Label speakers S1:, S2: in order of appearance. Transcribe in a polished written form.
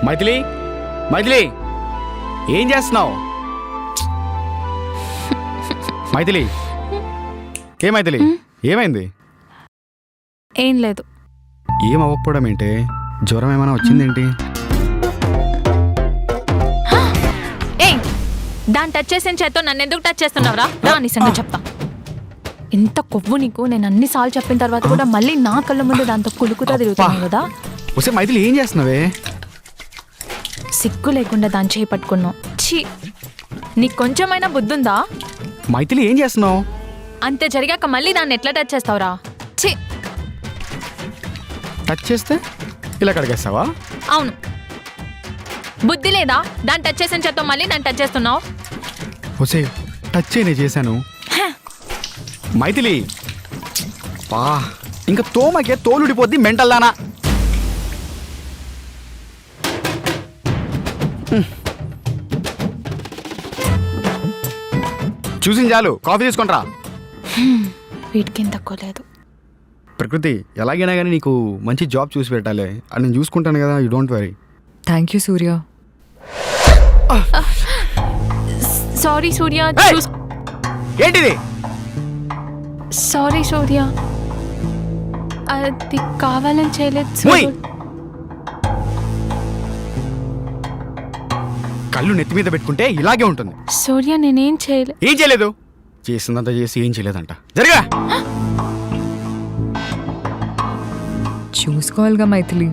S1: మైథిలి, మైథిలి, ఏం చేస్తున్నావు? మైథిలి, ఏ మైథిలి, ఏమైంది?
S2: ఏం లేదు.
S1: ఏం అవ్వకపోవడం ఏంటి? జ్వరం ఏమైనా వచ్చిందేంటి?
S2: ఏయ్, దాన్ని టచ్ చేసిన చేత్తో నన్ను ఎందుకు టచ్ చేస్తున్నావురా? రా నీ సంగతి చెప్తా. ఇంత కొవ్వు నీకు. నేను అన్నిసార్లు చెప్పిన తర్వాత కూడా మళ్ళీ నా కళ్ళ ముందు దాంతో కులుకుతా తిరుగుతున్నావు కదా.
S1: వస్తే మైథిలి ఏం చేస్తున్నావే?
S2: సిగ్గు లేకుండా దాన్ని చేపట్టుకున్నావు. ఛీ, నీకు కొంచెమైనా బుద్ధుందా?
S1: మైథిలి ఏం చేస్తున్నావు?
S2: అంతే జరిగాక మళ్ళీ దాన్ని ఎట్లా టచ్ చేస్తావురా? ఛీ,
S1: టచ్ చేస్తే ఇలా కడిగేస్తావా?
S2: అవును. బుద్ధి లేదా? దాన్ని టచ్ చేసిన చేత్తో మళ్ళీ నన్ను టచ్ చేస్తున్నావు.
S1: వస్తే టచ్ నేను చేశాను. మైథిలి, పా ఇంకా తోమకే తోలుడిపోద్ది మెంటల్దానా. చూసింది చాలు, కాఫీ తీసుకుంటరా.
S2: వీటికేం తక్కువ లేదు.
S1: ప్రకృతి, ఎలాగైనా కానీ నీకు మంచి జాబ్ చూసి పెట్టాలి. అది నేను చూసుకుంటాను కదా, you don't worry.
S3: Thank you Surya.
S2: Sorry Surya.
S1: ఏంటిది?
S2: సారీ సూర్య, అది కావాలని చేయలేదు.
S1: ఓయ్! కళ్ళు నెత్తి మీద పెట్టుకుంటే ఇలాగే ఉంటుంది.
S2: సూర్య, నేనేం చేయలేదు.
S1: ఏం చేయలేదు? చేసిందంతా చేసి ఏం చేయలేదంట. జరగా
S3: చూసుకోవాలిగా మైథిలి.